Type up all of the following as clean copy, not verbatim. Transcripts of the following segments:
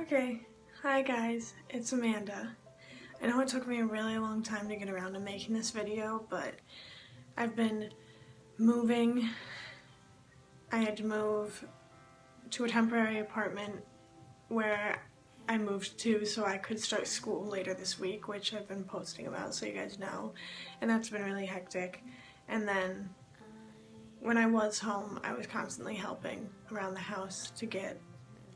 Okay, hi guys, it's Amanda. I know it took me a really long time to get around to making this video, but I've been moving. I had to move to a temporary apartment where I moved to so I could start school later this week, which I've been posting about so you guys know, and that's been really hectic. And then when I was home, I was constantly helping around the house to get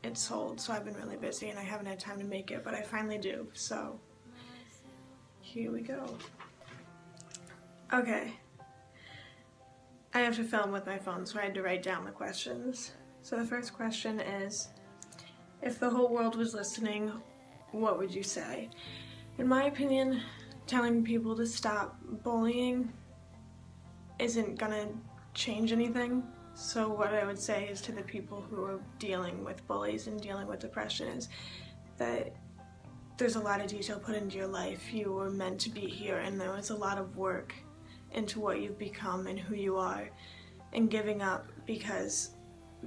it sold, so I've been really busy and I haven't had time to make it, but I finally do, so here we go. Okay, I have to film with my phone, so I had to write down the questions. So the first question is, if the whole world was listening, what would you say? In my opinion, telling people to stop bullying isn't gonna change anything. So what I would say is to the people who are dealing with bullies and dealing with depression is that there's a lot of detail put into your life. You were meant to be here, and there was a lot of work into what you've become and who you are, and giving up because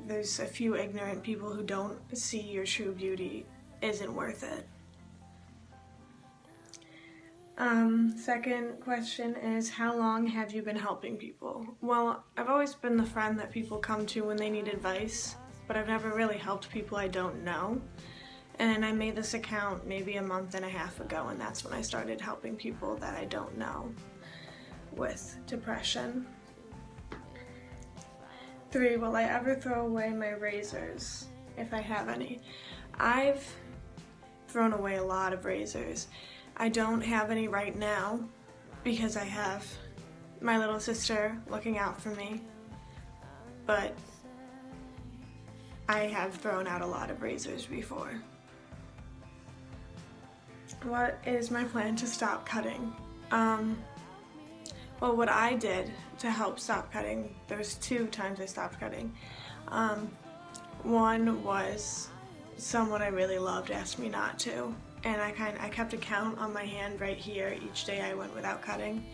there's a few ignorant people who don't see your true beauty isn't worth it. Second question is, how long have you been helping people? Well, I've always been the friend that people come to when they need advice, but I've never really helped people I don't know. And I made this account maybe a month and a half ago, and that's when I started helping people that I don't know with depression. 3, will I ever throw away my razors, if I have any? I've thrown away a lot of razors. I don't have any right now because I have my little sister looking out for me, but I have thrown out a lot of razors before. What is my plan to stop cutting? Well, what I did to help stop cutting, there was 2 times I stopped cutting. One was someone I really loved asked me not to, and I kept a count on my hand right here each day I went without cutting,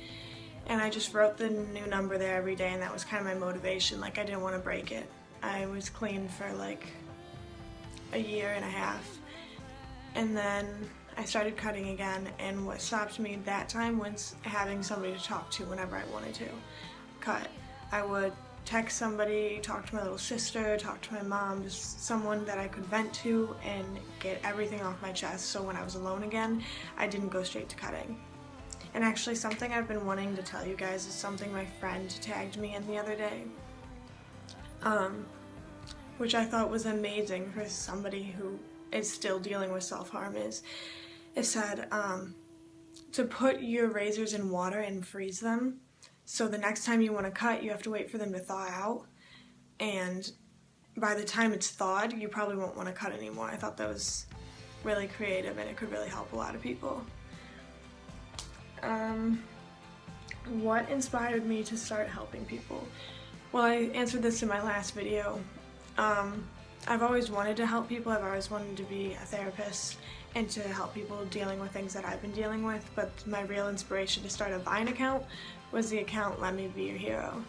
and I just wrote the new number there every day, and that was kind of my motivation. Like, I didn't want to break it. I was clean for like a year and a half, and then I started cutting again, and what stopped me that time was having somebody to talk to whenever I wanted to cut. I would text somebody, talk to my little sister, talk to my mom, just someone that I could vent to and get everything off my chest, so when I was alone again, I didn't go straight to cutting. And actually, something I've been wanting to tell you guys is something my friend tagged me in the other day, which I thought was amazing for somebody who is still dealing with self-harm. It said to put your razors in water and freeze them, so the next time you want to cut, you have to wait for them to thaw out, and by the time it's thawed, you probably won't want to cut anymore. I thought that was really creative, and it could really help a lot of people. What inspired me to start helping people? Well, I answered this in my last video. I've always wanted to help people. I've always wanted to be a therapist and to help people dealing with things that I've been dealing with, but my real inspiration to start a Vine account was the account Let Me Be Your Hero.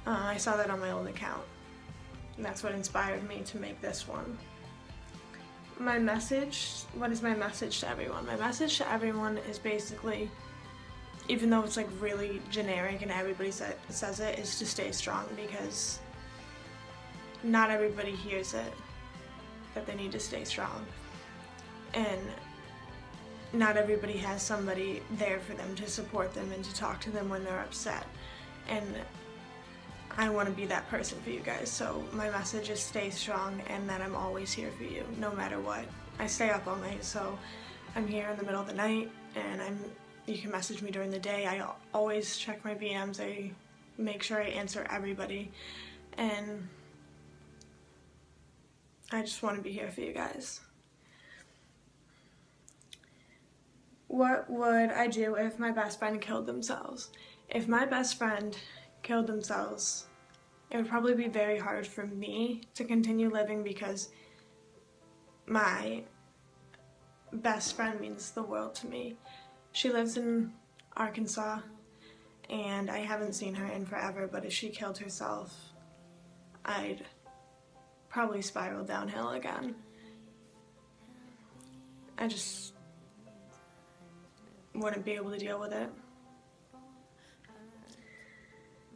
I saw that on my old account, and that's what inspired me to make this one. My message, what is my message to everyone? My message to everyone is basically, even though it's like really generic and everybody says it, is to stay strong, because not everybody hears it, that they need to stay strong. And not everybody has somebody there for them to support them and to talk to them when they're upset. And I want to be that person for you guys. So my message is stay strong, and that I'm always here for you, no matter what. I stay up all night, so I'm here in the middle of the night, and you can message me during the day. I always check my VMs. I make sure I answer everybody, and I just want to be here for you guys. What would I do if my best friend killed themselves? If my best friend killed themselves, it would probably be very hard for me to continue living, because my best friend means the world to me. She lives in Arkansas, and I haven't seen her in forever, but if she killed herself, I'd probably spiral downhill again. I just wouldn't be able to deal with it.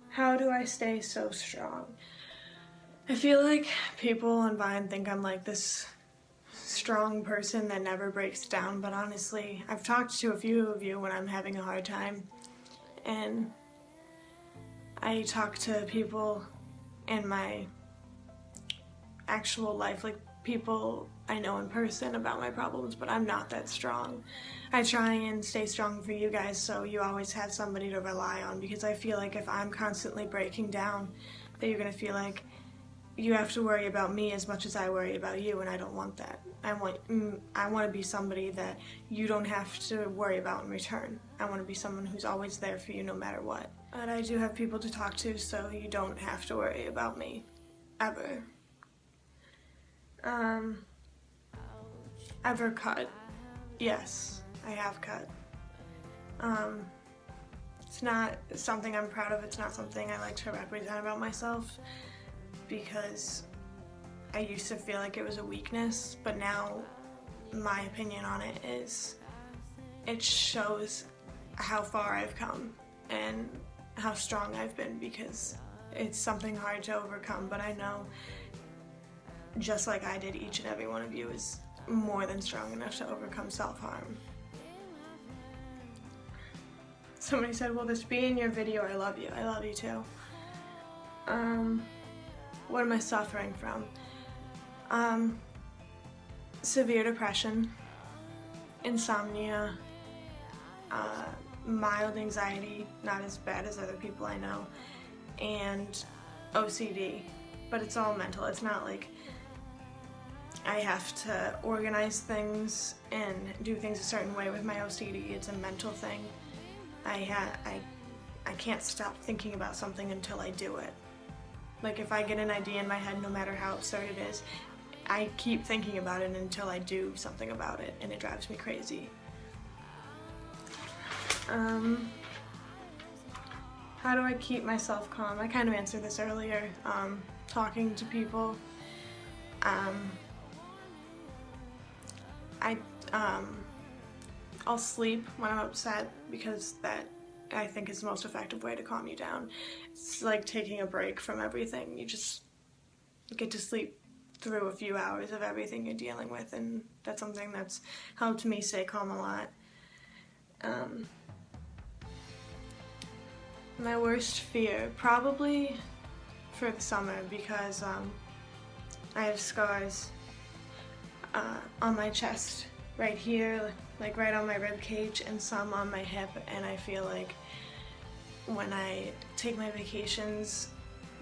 How do I stay so strong? I feel like people on Vine think I'm like this strong person that never breaks down, but honestly, I've talked to a few of you when I'm having a hard time, and I talk to people in my actual life, like people I know in person, about my problems, but I'm not that strong. I try and stay strong for you guys so you always have somebody to rely on, because I feel like if I'm constantly breaking down, that you're gonna feel like you have to worry about me as much as I worry about you, and I don't want that. I want to be somebody that you don't have to worry about in return. I want to be someone who's always there for you no matter what. But I do have people to talk to, so you don't have to worry about me, ever. Ever cut? Yes, I have cut. It's not something I'm proud of, it's not something I like to represent about myself, because I used to feel like it was a weakness, but now my opinion on it is it shows how far I've come and how strong I've been, because it's something hard to overcome, but I know, just like I did, each and every one of you is more than strong enough to overcome self-harm. Somebody said, will this be in your video? I love you. I love you too. What am I suffering from? Severe depression, insomnia, mild anxiety, not as bad as other people I know, and OCD, but it's all mental. It's not like I have to organize things and do things a certain way with my OCD. It's a mental thing. I can't stop thinking about something until I do it. Like if I get an idea in my head, no matter how absurd it is, I keep thinking about it until I do something about it, and it drives me crazy. How do I keep myself calm? I kind of answered this earlier. Talking to people. I'll sleep when I'm upset, because that, I think, is the most effective way to calm you down. It's like taking a break from everything. You just get to sleep through a few hours of everything you're dealing with, and that's something that's helped me stay calm a lot. My worst fear, probably for the summer, because I have scars on my chest, right here, like right on my rib cage, and some on my hip, and I feel like when I take my vacations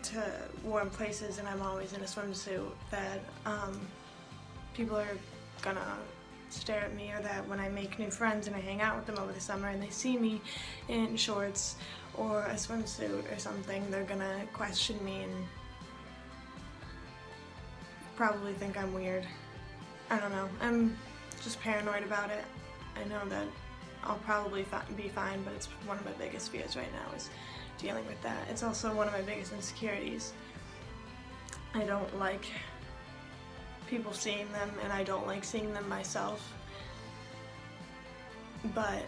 to warm places and I'm always in a swimsuit, that people are gonna stare at me, or that when I make new friends and I hang out with them over the summer and they see me in shorts or a swimsuit or something, they're gonna question me and probably think I'm weird. I don't know. I'm just paranoid about it. I know that I'll probably be fine, but it's one of my biggest fears right now is dealing with that. It's also one of my biggest insecurities. I don't like people seeing them, and I don't like seeing them myself. But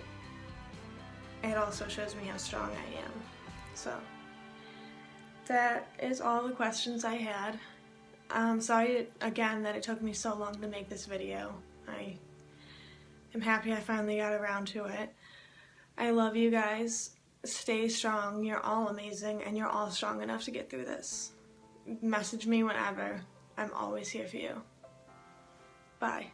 it also shows me how strong I am. So that is all the questions I had. I'm sorry again that it took me so long to make this video. I am happy I finally got around to it. I love you guys. Stay strong. You're all amazing, and you're all strong enough to get through this. Message me whenever. I'm always here for you. Bye.